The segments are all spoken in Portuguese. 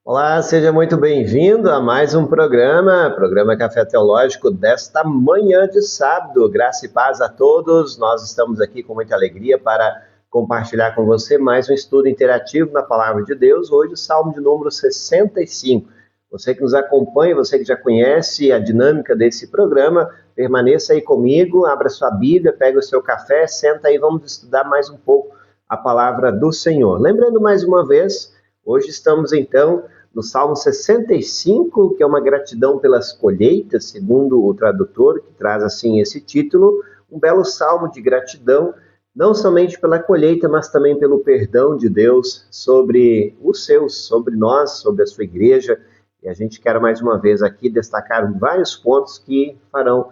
Olá, seja muito bem-vindo a mais um programa Café Teológico desta manhã de sábado. Graça e paz a todos. Nós estamos aqui com muita alegria para compartilhar com você mais um estudo interativo na Palavra de Deus. Hoje o Salmo de número 65. Você que nos acompanha, você que já conhece a dinâmica desse programa, permaneça aí comigo, abra sua Bíblia, pega o seu café, senta aí, vamos estudar mais um pouco a Palavra do Senhor. Lembrando mais uma vez, hoje estamos então no Salmo 65, que é uma gratidão pelas colheitas, segundo o tradutor, que traz assim esse título, um belo salmo de gratidão, não somente pela colheita, mas também pelo perdão de Deus sobre os seus, sobre nós, sobre a sua igreja. E a gente quer mais uma vez aqui destacar vários pontos que farão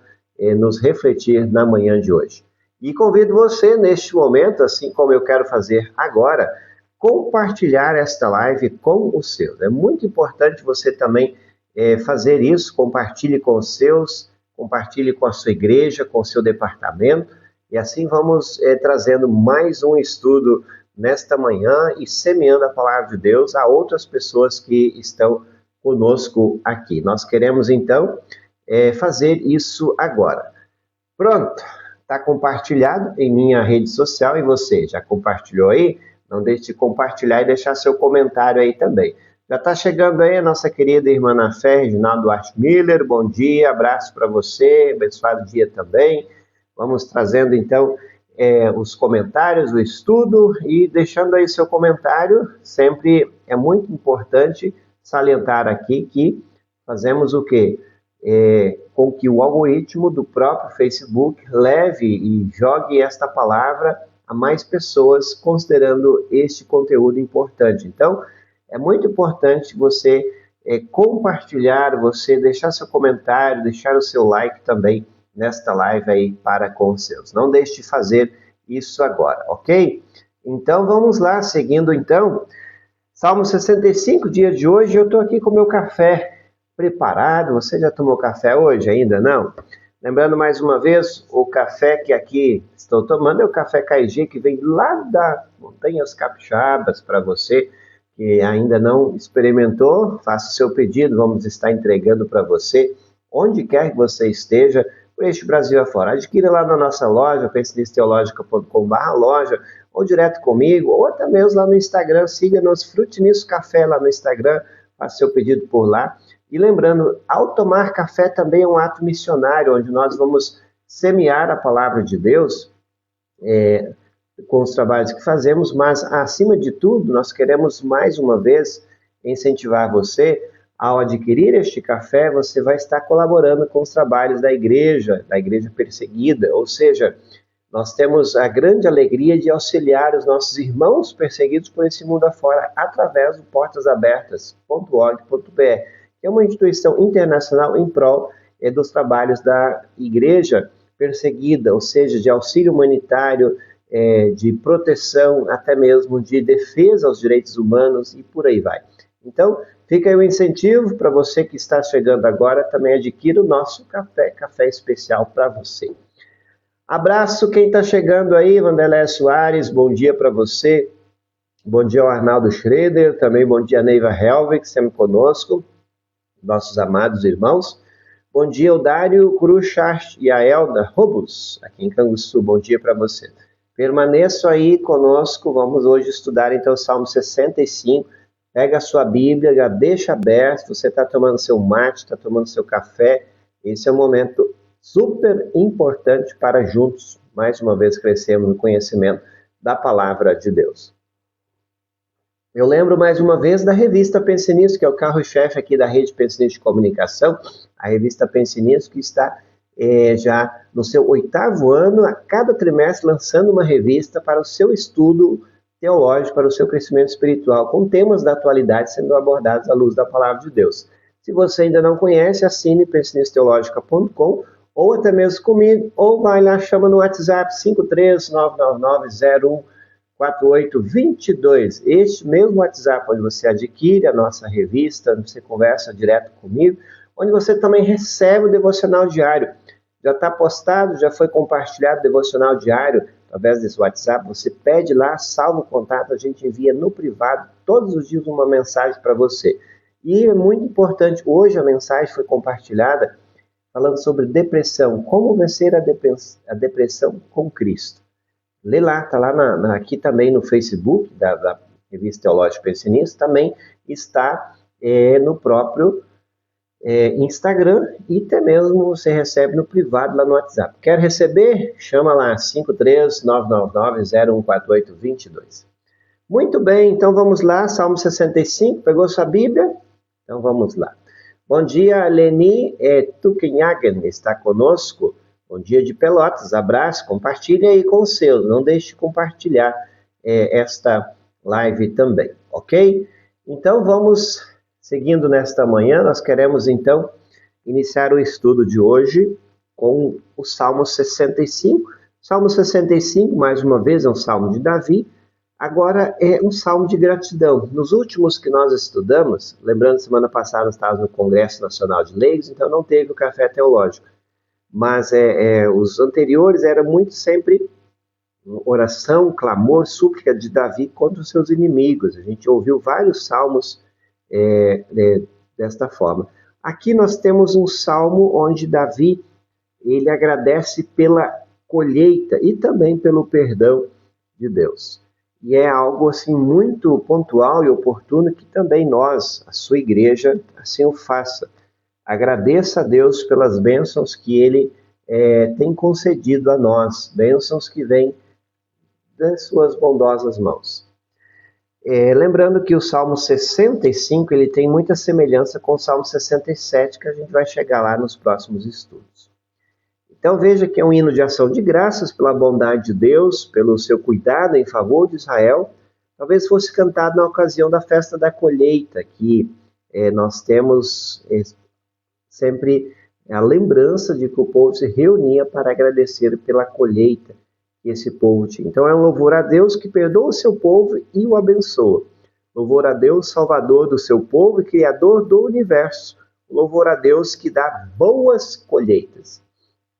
nos refletir na manhã de hoje. E convido você neste momento, assim como eu quero fazer agora, compartilhar esta live com os seus. É muito importante você também fazer isso, compartilhe com os seus, compartilhe com a sua igreja, com o seu departamento, e assim vamos trazendo mais um estudo nesta manhã e semeando a palavra de Deus a outras pessoas que estão conosco aqui. Nós queremos então fazer isso agora. Pronto, está compartilhado em minha rede social e você já compartilhou aí? Não deixe de compartilhar e deixar seu comentário aí também. Já está chegando aí a nossa querida irmã na fé, Reginaldo Duarte Miller. Bom dia, abraço para você, abençoado dia também. Vamos trazendo então os comentários, o estudo e deixando aí seu comentário. Sempre é muito importante salientar aqui que fazemos o quê? Com que o algoritmo do próprio Facebook leve e jogue esta palavra a mais pessoas, considerando este conteúdo importante. Então, é muito importante você compartilhar, você deixar seu comentário, deixar o seu like também nesta live aí para com os seus. Não deixe de fazer isso agora, ok? Então, vamos lá, seguindo então. Salmo 65, dia de hoje, eu estou aqui com o meu café preparado. Você já tomou café hoje? Ainda não? Lembrando mais uma vez, o café que aqui estou tomando é o café Caijê, que vem lá da Montanhas Capixabas para você que ainda não experimentou. Faça o seu pedido, vamos estar entregando para você, onde quer que você esteja, por este Brasil afora. Adquira lá na nossa loja, pensinistteologica.com/loja, ou direto comigo, ou até mesmo lá no Instagram. Siga-nos, Frute Nisso Café lá no Instagram, faça seu pedido por lá. E lembrando, ao tomar café também é um ato missionário, onde nós vamos semear a palavra de Deus com os trabalhos que fazemos, mas, acima de tudo, nós queremos, mais uma vez, incentivar você, ao adquirir este café, você vai estar colaborando com os trabalhos da igreja perseguida, ou seja, nós temos a grande alegria de auxiliar os nossos irmãos perseguidos por esse mundo afora, através do portasabertas.org.br. É uma instituição internacional em prol dos trabalhos da igreja perseguida, ou seja, de auxílio humanitário, de proteção, até mesmo de defesa aos direitos humanos e por aí vai. Então, fica aí o incentivo para você que está chegando agora, também adquira o nosso café especial para você. Abraço quem está chegando aí, Vanderlé Soares, bom dia para você. Bom dia ao Arnaldo Schroeder, também bom dia a Neiva Helvig, sempre conosco. Nossos amados irmãos. Bom dia, o Dário Cruchart e a Elda Robus, aqui em Canguçu. Bom dia para você. Permaneça aí conosco, vamos hoje estudar então o Salmo 65. Pega a sua Bíblia, já deixa aberto, você está tomando seu mate, está tomando seu café. Esse é um momento super importante para juntos, mais uma vez, crescermos no conhecimento da Palavra de Deus. Eu lembro mais uma vez da revista Pense Nisso, que é o carro-chefe aqui da rede Pense Nisso de comunicação, a revista Pense Nisso, que está já no seu 8º ano, a cada trimestre lançando uma revista para o seu estudo teológico, para o seu crescimento espiritual, com temas da atualidade sendo abordados à luz da Palavra de Deus. Se você ainda não conhece, assine pensinistteologica.com, ou até mesmo comigo, ou vai lá, chama no WhatsApp 53999014822. Este mesmo WhatsApp onde você adquire a nossa revista, você conversa direto comigo, onde você também recebe o devocional diário. Já está postado, já foi compartilhado o devocional diário através desse WhatsApp. Você pede lá, salva o contato, a gente envia no privado todos os dias uma mensagem para você. E é muito importante, hoje a mensagem foi compartilhada falando sobre depressão, como vencer a depressão com Cristo. Lê lá, está lá aqui também no Facebook da Revista Teológica Pensionista, também está no próprio Instagram, e até mesmo você recebe no privado lá no WhatsApp. Quer receber? Chama lá 53999014822. Muito bem, então vamos lá, Salmo 65, pegou sua Bíblia? Então vamos lá. Bom dia, Leni Tukenhagen está conosco. Bom dia de Pelotas, abraço, compartilhe aí com os seus, não deixe de compartilhar esta live também, ok? Então vamos seguindo nesta manhã, nós queremos então iniciar o estudo de hoje com o Salmo 65. Salmo 65, mais uma vez, é um salmo de Davi, agora é um salmo de gratidão. Nos últimos que nós estudamos, lembrando, semana passada nós estávamos no Congresso Nacional de Leigos, então não teve o café teológico, mas os anteriores era muito sempre oração, clamor, súplica de Davi contra os seus inimigos. A gente ouviu vários salmos desta forma. Aqui nós temos um salmo onde Davi ele agradece pela colheita e também pelo perdão de Deus. E é algo assim muito pontual e oportuno que também nós, a sua igreja, assim o faça. Agradeça a Deus pelas bênçãos que Ele tem concedido a nós, bênçãos que vêm das suas bondosas mãos. Lembrando que o Salmo 65 ele tem muita semelhança com o Salmo 67, que a gente vai chegar lá nos próximos estudos. Então veja que é um hino de ação de graças pela bondade de Deus, pelo seu cuidado em favor de Israel. Talvez fosse cantado na ocasião da festa da colheita, que nós temos sempre a lembrança de que o povo se reunia para agradecer pela colheita que esse povo tinha. Então é um louvor a Deus que perdoa o seu povo e o abençoa. Louvor a Deus, Salvador do seu povo e Criador do universo. Louvor a Deus que dá boas colheitas.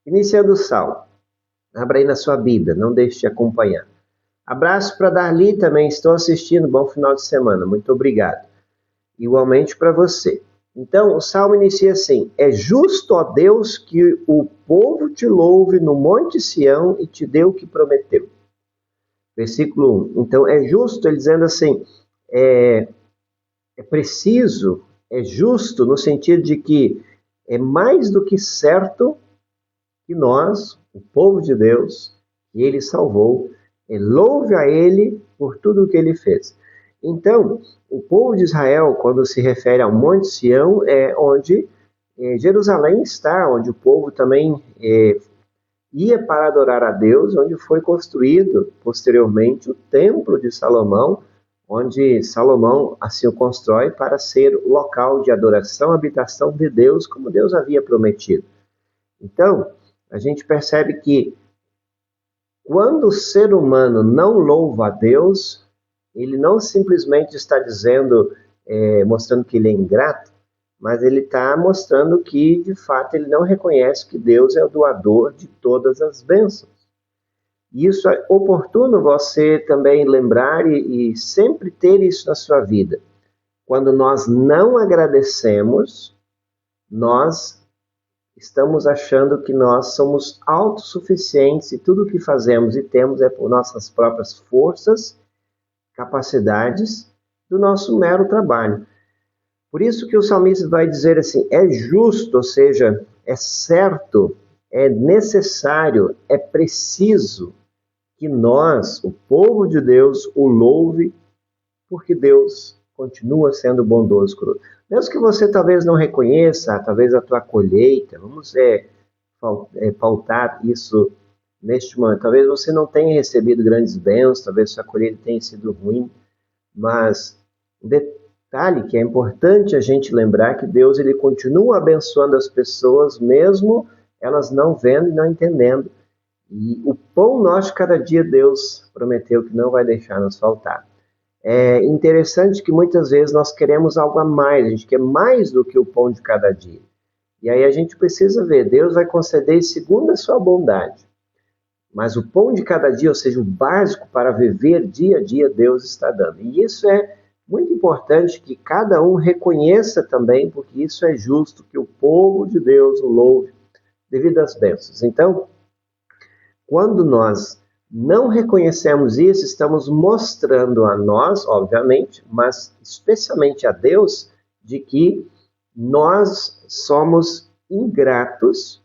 Iniciando o salmo. Abra aí na sua Bíblia, não deixe de acompanhar. Abraço para Darli também, estou assistindo, bom final de semana, muito obrigado. Igualmente para você. Então, o salmo inicia assim: é justo, ó Deus, que o povo te louve no Monte Sião e te dê o que prometeu. Versículo 1. Então, é justo, ele dizendo assim, é preciso, é justo no sentido de que é mais do que certo que nós, o povo de Deus, que Ele salvou, louve a Ele por tudo o que Ele fez. Então, o povo de Israel, quando se refere ao Monte Sião, é onde Jerusalém está, onde o povo também ia para adorar a Deus, onde foi construído posteriormente o Templo de Salomão, onde Salomão assim o constrói para ser o local de adoração, habitação de Deus, como Deus havia prometido. Então, a gente percebe que quando o ser humano não louva a Deus, ele não simplesmente está dizendo, mostrando que ele é ingrato, mas ele está mostrando que, de fato, ele não reconhece que Deus é o doador de todas as bênçãos. E isso é oportuno você também lembrar e sempre ter isso na sua vida. Quando nós não agradecemos, nós estamos achando que nós somos autossuficientes e tudo o que fazemos e temos é por nossas próprias forças, capacidades, do nosso mero trabalho. Por isso que o salmista vai dizer assim, é justo, ou seja, é certo, é necessário, é preciso que nós, o povo de Deus, o louve, porque Deus continua sendo bondoso conosco. Mesmo que você talvez não reconheça, talvez a tua colheita, vamos pautar isso neste momento. Talvez você não tenha recebido grandes bênçãos, talvez sua colheita tenha sido ruim, mas um detalhe que é importante a gente lembrar que Deus ele continua abençoando as pessoas, mesmo elas não vendo e não entendendo. E o pão nosso cada dia Deus prometeu que não vai deixar nos faltar. É interessante que muitas vezes nós queremos algo a mais, a gente quer mais do que o pão de cada dia. E aí a gente precisa ver, Deus vai conceder segundo a sua bondade. Mas o pão de cada dia, ou seja, o básico para viver dia a dia, Deus está dando. E isso é muito importante que cada um reconheça também, porque isso é justo, que o povo de Deus o louve devido às bênçãos. Então, quando nós não reconhecemos isso, estamos mostrando a nós, obviamente, mas especialmente a Deus, de que nós somos ingratos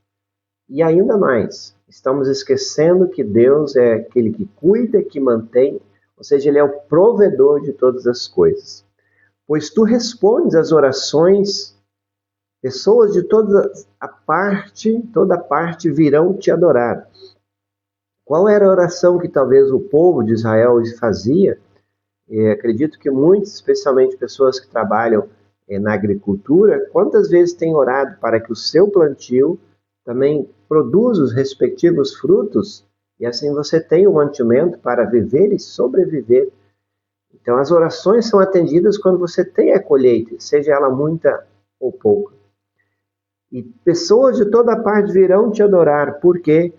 e ainda mais, estamos esquecendo que Deus é aquele que cuida, que mantém, ou seja, Ele é o provedor de todas as coisas. Pois tu respondes às orações, pessoas de toda parte virão te adorar. Qual era a oração que talvez o povo de Israel fazia? Acredito que muitos, especialmente pessoas que trabalham na agricultura, quantas vezes têm orado para que o seu plantio também produza os respectivos frutos e assim você tenha um mantimento para viver e sobreviver. Então as orações são atendidas quando você tem a colheita, seja ela muita ou pouca. E pessoas de toda parte virão te adorar, porque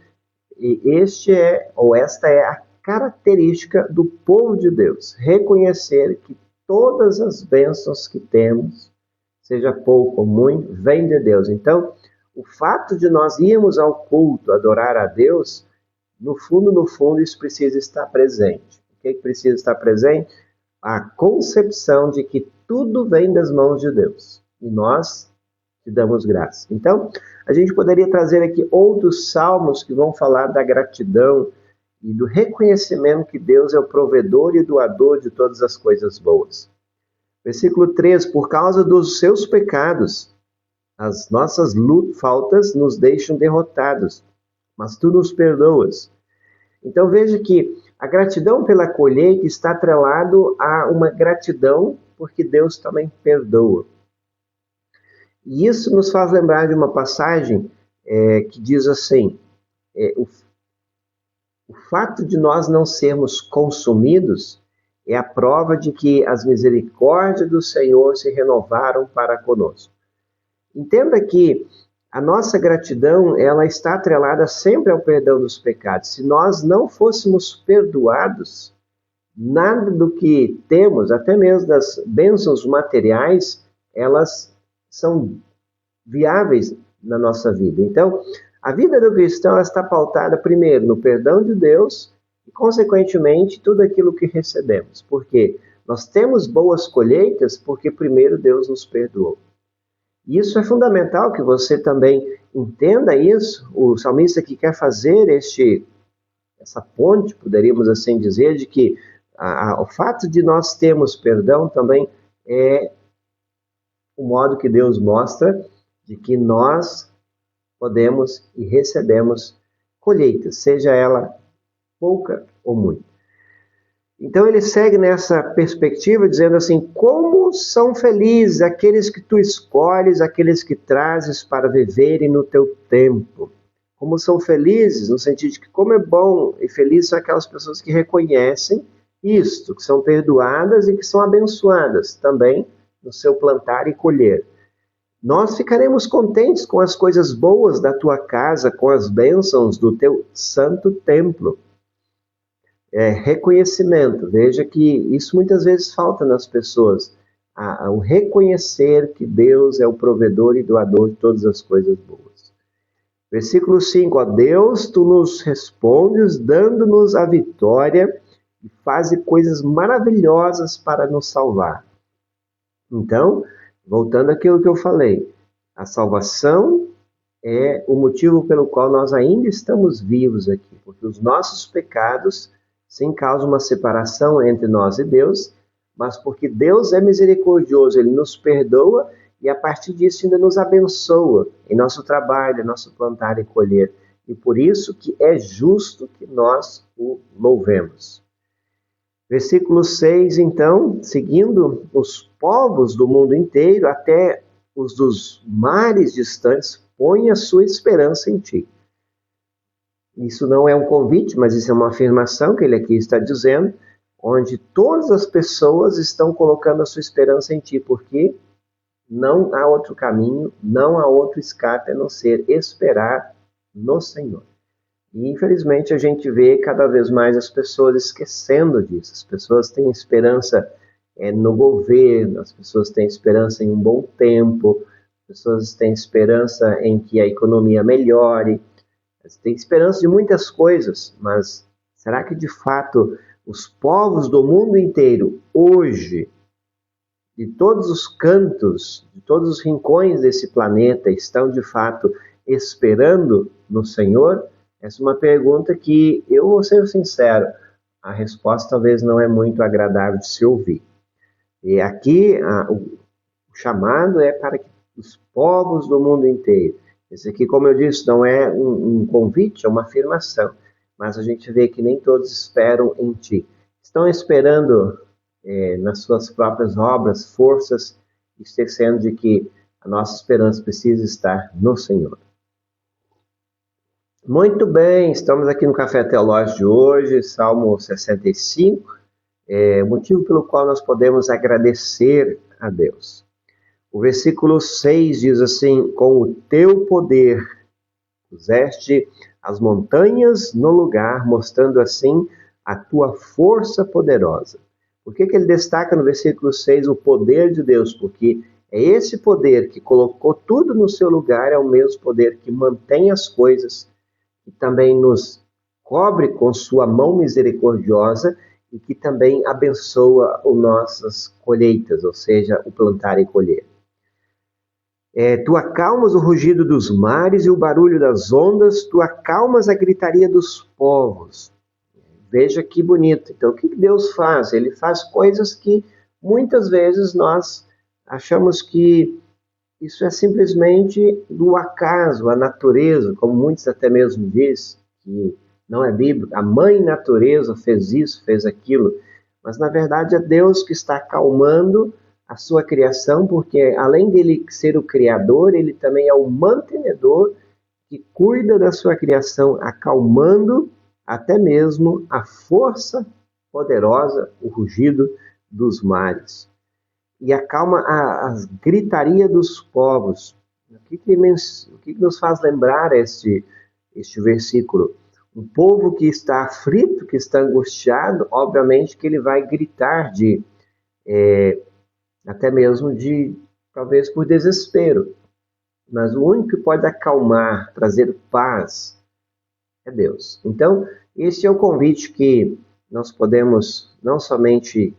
esta é a característica do povo de Deus, reconhecer que todas as bênçãos que temos, seja pouco ou muito, vem de Deus. Então, o fato de nós irmos ao culto, adorar a Deus, no fundo, isso precisa estar presente. O que precisa estar presente? A concepção de que tudo vem das mãos de Deus. E nós te damos graça. Então, a gente poderia trazer aqui outros salmos que vão falar da gratidão e do reconhecimento que Deus é o provedor e doador de todas as coisas boas. Versículo 3, por causa dos seus pecados, as nossas faltas nos deixam derrotados, mas tu nos perdoas. Então veja que a gratidão pela colheita está atrelado a uma gratidão porque Deus também perdoa. E isso nos faz lembrar de uma passagem que diz assim, o fato de nós não sermos consumidos é a prova de que as misericórdias do Senhor se renovaram para conosco. Entenda que a nossa gratidão, ela está atrelada sempre ao perdão dos pecados. Se nós não fôssemos perdoados, nada do que temos, até mesmo das bênçãos materiais, elas são viáveis na nossa vida. Então, a vida do cristão está pautada primeiro no perdão de Deus e, consequentemente, tudo aquilo que recebemos. Porque nós temos boas colheitas porque primeiro Deus nos perdoou. E isso é fundamental que você também entenda isso. O salmista que quer fazer essa ponte, poderíamos assim dizer, de que o fato de nós termos perdão também é o modo que Deus mostra de que nós podemos e recebemos colheitas, seja ela pouca ou muita. Então ele segue nessa perspectiva dizendo assim, como são felizes aqueles que tu escolhes, aqueles que trazes para viverem no teu tempo. Como são felizes, no sentido de que como é bom e feliz são aquelas pessoas que reconhecem isto, que são perdoadas e que são abençoadas também no seu plantar e colher. Nós ficaremos contentes com as coisas boas da tua casa, com as bênçãos do teu santo templo. Reconhecimento. Veja que isso muitas vezes falta nas pessoas. O reconhecer que Deus é o provedor e doador de todas as coisas boas. Versículo 5. Ó Deus, tu nos respondes, dando-nos a vitória e faz coisas maravilhosas para nos salvar. Então, voltando àquilo que eu falei, a salvação é o motivo pelo qual nós ainda estamos vivos aqui, porque os nossos pecados sim causam uma separação entre nós e Deus, mas porque Deus é misericordioso, Ele nos perdoa e a partir disso ainda nos abençoa em nosso trabalho, em nosso plantar e colher. E por isso que é justo que nós o louvemos. Versículo 6, então, seguindo os povos do mundo inteiro, até os dos mares distantes, põe a sua esperança em ti. Isso não é um convite, mas isso é uma afirmação que ele aqui está dizendo, onde todas as pessoas estão colocando a sua esperança em ti, porque não há outro caminho, não há outro escape a não ser esperar no Senhor. E infelizmente a gente vê cada vez mais as pessoas esquecendo disso. As pessoas têm esperança no governo, as pessoas têm esperança em um bom tempo, as pessoas têm esperança em que a economia melhore, têm esperança de muitas coisas, mas será que de fato os povos do mundo inteiro, hoje, de todos os cantos, de todos os rincões desse planeta, estão de fato esperando no Senhor? Essa é uma pergunta que, eu vou ser sincero, a resposta talvez não é muito agradável de se ouvir. E aqui o chamado é para que os povos do mundo inteiro. Esse aqui, como eu disse, não é um convite, é uma afirmação. Mas a gente vê que nem todos esperam em ti. Estão esperando nas suas próprias obras, forças, esquecendo de que a nossa esperança precisa estar no Senhor. Muito bem, estamos aqui no Café Teológico de hoje, Salmo 65, o motivo pelo qual nós podemos agradecer a Deus. O versículo 6 diz assim: com o teu poder puseste as montanhas no lugar, mostrando assim a tua força poderosa. Por que ele destaca no versículo 6 o poder de Deus? Porque é esse poder que colocou tudo no seu lugar, é o mesmo poder que mantém as coisas, que também nos cobre com sua mão misericordiosa e que também abençoa as nossas colheitas, ou seja, o plantar e colher. Tu acalmas o rugido dos mares e o barulho das ondas, tu acalmas a gritaria dos povos. Veja que bonito. Então, o que Deus faz? Ele faz coisas que muitas vezes nós achamos que isso é simplesmente do acaso, a natureza, como muitos até mesmo dizem, que não é bíblico. A mãe natureza fez isso, fez aquilo. Mas, na verdade, é Deus que está acalmando a sua criação, porque além dele ser o criador, ele também é o mantenedor que cuida da sua criação, acalmando até mesmo a força poderosa, o rugido dos mares. E acalma a gritaria dos povos. O que nos faz lembrar este versículo? Um povo que está aflito, que está angustiado, obviamente que ele vai gritar até mesmo talvez por desespero. Mas o único que pode acalmar, trazer paz, é Deus. Então, esse é o convite que nós podemos não somente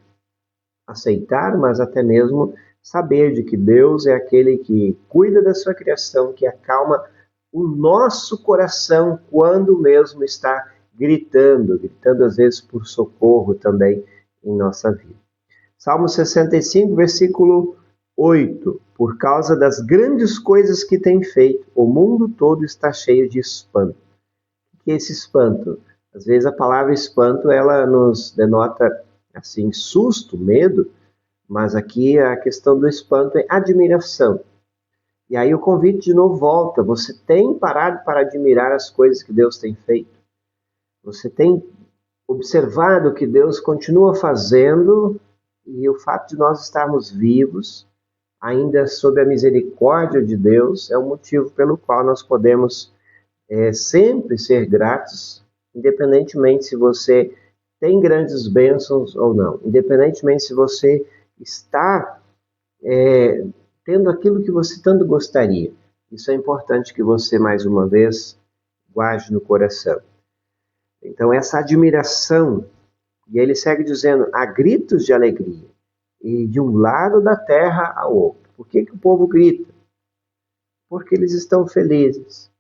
aceitar, mas até mesmo saber de que Deus é aquele que cuida da sua criação, que acalma o nosso coração quando mesmo está gritando às vezes por socorro também em nossa vida. Salmo 65, versículo 8. Por causa das grandes coisas que tem feito, o mundo todo está cheio de espanto. O que é esse espanto? Às vezes a palavra espanto, ela nos denota assim, susto, medo, mas aqui a questão do espanto é admiração. E aí o convite de novo volta. Você tem parado para admirar as coisas que Deus tem feito? Você tem observado o que Deus continua fazendo? E o fato de nós estarmos vivos, ainda sob a misericórdia de Deus, é o motivo pelo qual nós podemos sempre ser gratos, independentemente se você tem grandes bênçãos ou não, independentemente se você está tendo aquilo que você tanto gostaria. Isso é importante que você, mais uma vez, guarde no coração. Então, essa admiração. E ele segue dizendo, há gritos de alegria, e de um lado da terra ao outro. Por que o povo grita? Porque eles estão felizes.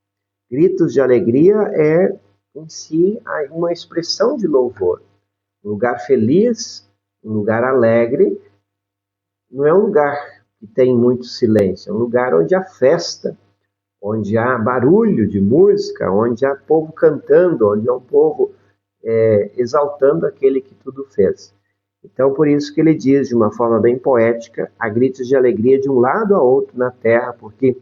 Gritos de alegria é, em si, uma expressão de louvor. Um lugar feliz, um lugar alegre, não é um lugar que tem muito silêncio, é um lugar onde há festa, onde há barulho de música, onde há povo cantando, onde há um povo exaltando aquele que tudo fez. Então, por isso que ele diz, de uma forma bem poética, há gritos de alegria de um lado a outro na terra, porque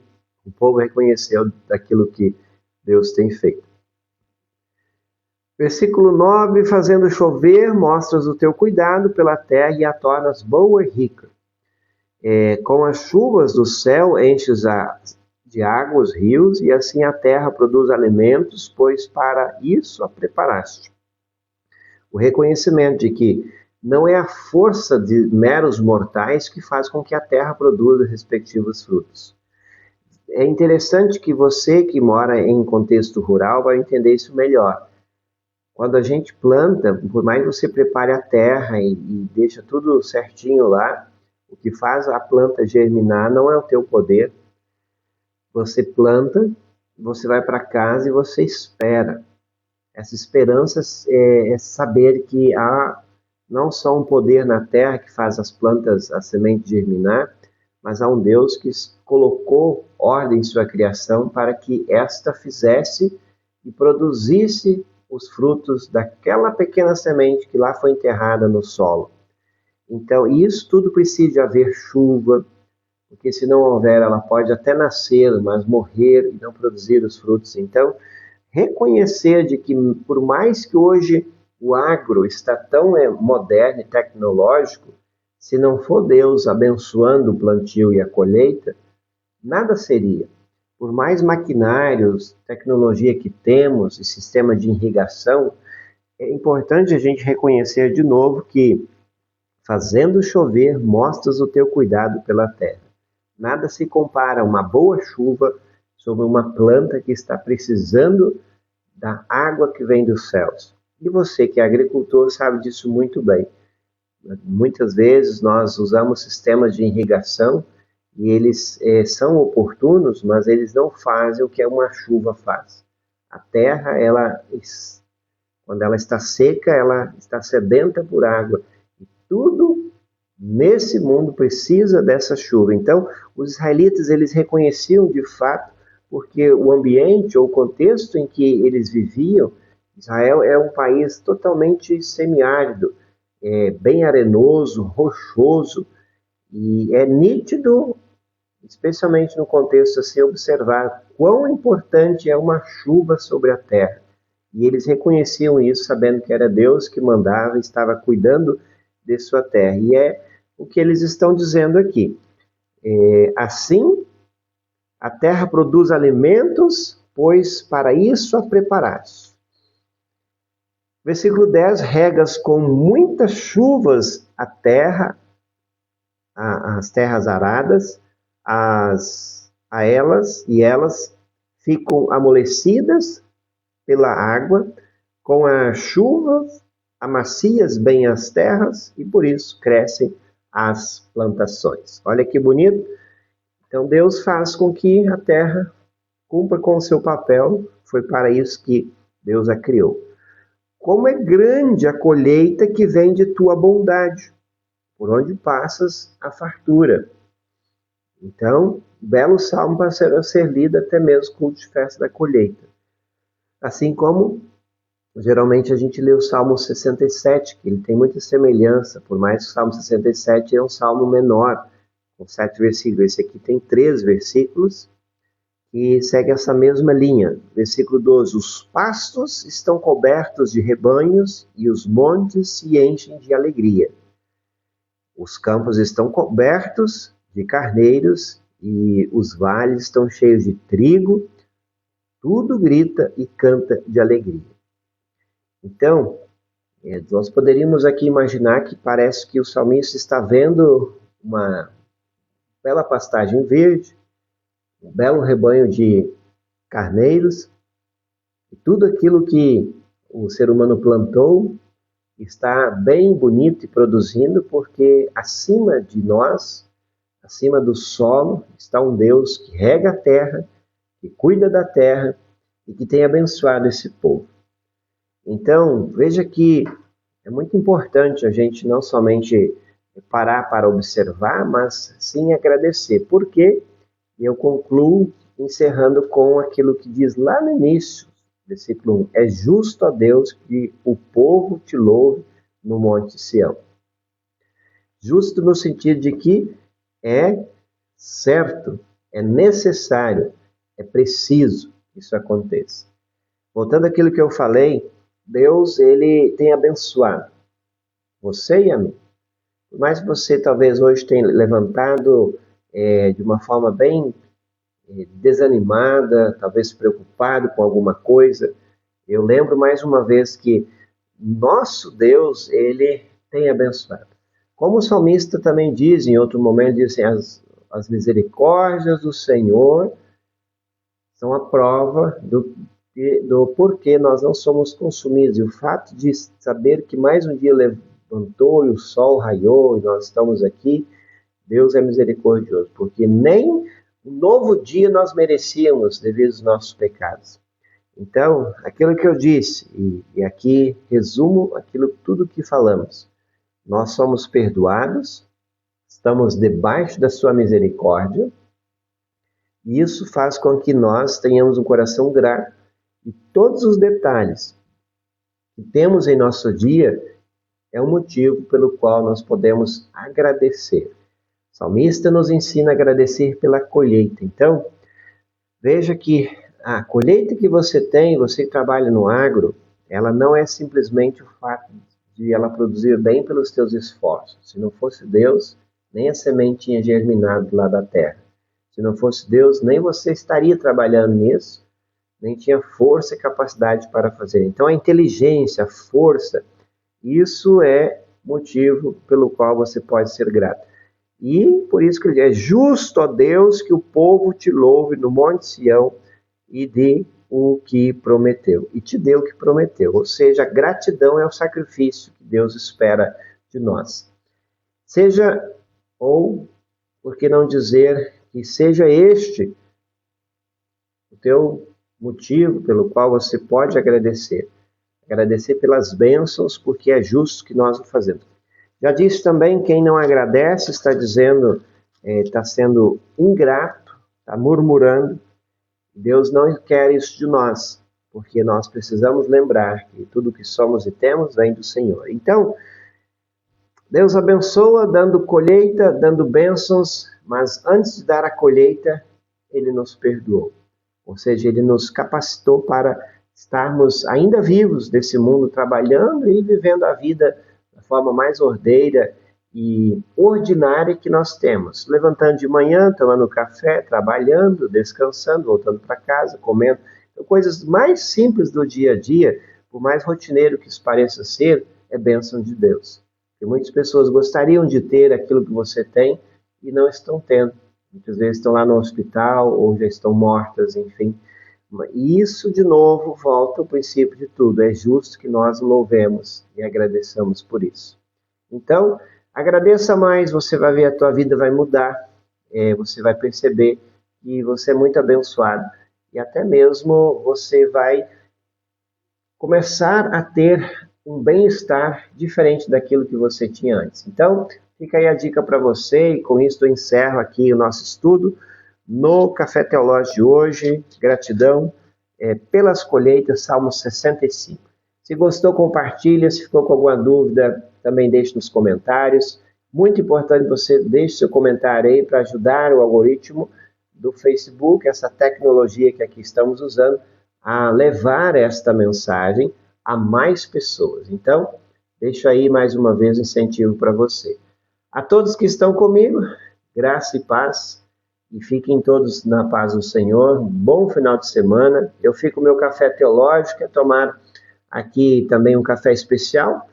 o povo reconheceu daquilo que Deus tem feito. Versículo 9, fazendo chover, mostras o teu cuidado pela terra e a tornas boa e rica. Com as chuvas do céu enches de água os rios, e assim a terra produz alimentos, pois para isso a preparaste. O reconhecimento de que não é a força de meros mortais que faz com que a terra produza respectivos frutos. É interessante que você que mora em contexto rural vai entender isso melhor. Quando a gente planta, por mais que você prepare a terra e deixa tudo certinho lá, o que faz a planta germinar não é o teu poder. Você planta, você vai para casa e você espera. Essa esperança é saber que há não só um poder na terra que faz as plantas, a semente germinar, mas há um Deus que colocou ordem em sua criação para que esta fizesse e produzisse os frutos daquela pequena semente que lá foi enterrada no solo. Então, isso tudo precisa de haver chuva, porque se não houver, ela pode até nascer, mas morrer e não produzir os frutos. Então, reconhecer de que, por mais que hoje o agro está tão moderno e tecnológico, se não for Deus abençoando o plantio e a colheita, nada seria. Por mais maquinários, tecnologia que temos e sistema de irrigação, é importante a gente reconhecer de novo que, fazendo chover, mostras o teu cuidado pela terra. Nada se compara a uma boa chuva sobre uma planta que está precisando da água que vem dos céus. E você que é agricultor sabe disso muito bem. Muitas vezes nós usamos sistemas de irrigação e eles são oportunos, mas eles não fazem o que uma chuva faz. A terra, quando ela está seca, ela está sedenta por água. E tudo nesse mundo precisa dessa chuva. Então, os israelitas, eles reconheciam de fato, porque o ambiente ou o contexto em que eles viviam, Israel é um país totalmente semiárido, bem arenoso, rochoso, e é nítido, especialmente no contexto assim, observar quão importante é uma chuva sobre a terra. E eles reconheciam isso, sabendo que era Deus que mandava e estava cuidando de sua terra. E é o que eles estão dizendo aqui. Assim, a terra produz alimentos, pois para isso a preparaste. Versículo 10, regas com muitas chuvas a terra, as terras aradas, a elas, e elas ficam amolecidas pela água, com a chuva amacias bem as terras, e por isso crescem as plantações. Olha que bonito. Então Deus faz com que a terra cumpra com o seu papel, foi para isso que Deus a criou. Como é grande a colheita que vem de tua bondade, por onde passas a fartura. Então, belo salmo para ser lido até mesmo com o de festa da colheita. Assim como, geralmente, a gente lê o Salmo 67, que ele tem muita semelhança, por mais que o Salmo 67 é um salmo menor, com 7 versículos. Esse aqui tem 3 versículos, e segue essa mesma linha. Versículo 12, os pastos estão cobertos de rebanhos e os montes se enchem de alegria. Os campos estão cobertos de carneiros e os vales estão cheios de trigo, tudo grita e canta de alegria. Então, nós poderíamos aqui imaginar que parece que o salmista está vendo uma bela pastagem verde, um belo rebanho de carneiros, e tudo aquilo que o ser humano plantou está bem bonito e produzindo, porque acima de nós, acima do solo, está um Deus que rega a terra, que cuida da terra e que tem abençoado esse povo. Então, veja que é muito importante a gente não somente parar para observar, mas sim agradecer. Por quê? E eu concluo encerrando com aquilo que diz lá no início, versículo 1. É justo a Deus que o povo te louve no Monte Sião. Justo no sentido de que é certo, é necessário, é preciso que isso aconteça. Voltando àquilo que eu falei, Deus, ele tem abençoado você e a mim. Por mais que você talvez hoje tenha levantado de uma forma bem desanimada, talvez preocupado com alguma coisa, eu lembro mais uma vez que nosso Deus, ele tem abençoado. Como o salmista também diz, em outro momento, diz assim, as misericórdias do Senhor são a prova do porquê nós não somos consumidos. E o fato de saber que mais um dia levantou e o sol raiou e nós estamos aqui, Deus é misericordioso, porque nem um novo dia nós merecíamos devido aos nossos pecados. Então, aquilo que eu disse, e aqui resumo tudo que falamos, nós somos perdoados, estamos debaixo da sua misericórdia, e isso faz com que nós tenhamos um coração grato, e todos os detalhes que temos em nosso dia é um motivo pelo qual nós podemos agradecer. O salmista nos ensina a agradecer pela colheita. Então, veja que a colheita que você tem, você que trabalha no agro, ela não é simplesmente o fato de ela produzir bem pelos teus esforços. Se não fosse Deus, nem a semente tinha germinado lá da terra. Se não fosse Deus, nem você estaria trabalhando nisso, nem tinha força e capacidade para fazer. Então, a inteligência, a força, isso é motivo pelo qual você pode ser grato. E por isso que ele diz, é justo, ó Deus, que o povo te louve no Monte Sião e dê o que prometeu. E te deu o que prometeu. Ou seja, a gratidão é o sacrifício que Deus espera de nós. Seja, ou, por que não dizer, que seja este o teu motivo pelo qual você pode agradecer. Agradecer pelas bênçãos, porque é justo que nós o fazemos. Já disse também, quem não agradece está dizendo, está sendo ingrato, está murmurando. Deus não quer isso de nós, porque nós precisamos lembrar que tudo que somos e temos vem do Senhor. Então, Deus abençoa dando colheita, dando bênçãos, mas antes de dar a colheita, Ele nos perdoou. Ou seja, Ele nos capacitou para estarmos ainda vivos desse mundo, trabalhando e vivendo a vida da forma mais ordeira e ordinária que nós temos. Levantando de manhã, tomando café, trabalhando, descansando, voltando para casa, comendo. Então, coisas mais simples do dia a dia, por mais rotineiro que isso pareça ser, é bênção de Deus. Porque muitas pessoas gostariam de ter aquilo que você tem e não estão tendo. Muitas vezes estão lá no hospital ou já estão mortas, enfim. E isso, de novo, volta ao princípio de tudo. É justo que nós louvemos e agradeçamos por isso. Então, agradeça mais, você vai ver a tua vida vai mudar. Você vai perceber que você é muito abençoado. E até mesmo você vai começar a ter um bem-estar diferente daquilo que você tinha antes. Então, fica aí a dica para você, e com isso eu encerro aqui o nosso estudo no Café Teológico de hoje. Gratidão pelas colheitas, Salmo 65. Se gostou, compartilha. Se ficou com alguma dúvida, também deixe nos comentários. Muito importante você deixe seu comentário aí para ajudar o algoritmo do Facebook, essa tecnologia que aqui estamos usando, a levar esta mensagem a mais pessoas. Então, deixo aí mais uma vez um incentivo para você. A todos que estão comigo, graça e paz, e fiquem todos na paz do Senhor. Bom final de semana. Eu fico com o meu café teológico, tomar aqui também um café especial.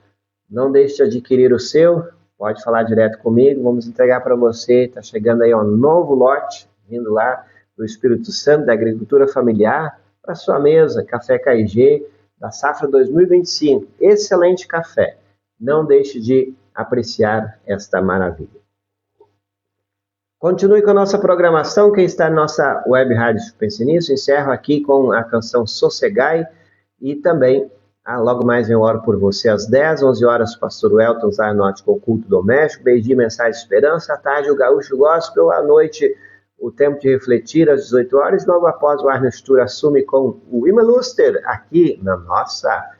Não deixe de adquirir o seu, pode falar direto comigo, vamos entregar para você. Está chegando aí um novo lote, vindo lá do Espírito Santo, da agricultura familiar, para sua mesa, Café KG, da safra 2025. Excelente café. Não deixe de apreciar esta maravilha. Continue com a nossa programação. Quem está na nossa web rádio Pense Nisso, encerro aqui com a canção Sossegai e também, logo mais eu oro por você às 10, 11 horas, o pastor Welton Zarnotti com o culto doméstico, meio-dia, mensagem de esperança, à tarde o Gaúcho Gospel, à noite o tempo de refletir às 18 horas, logo após o Arno Stur assume com o Ima Luster aqui na nossa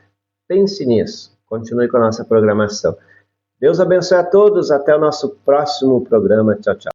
Pense Nisso. Continue com a nossa programação. Deus abençoe a todos, até o nosso próximo programa. Tchau, tchau.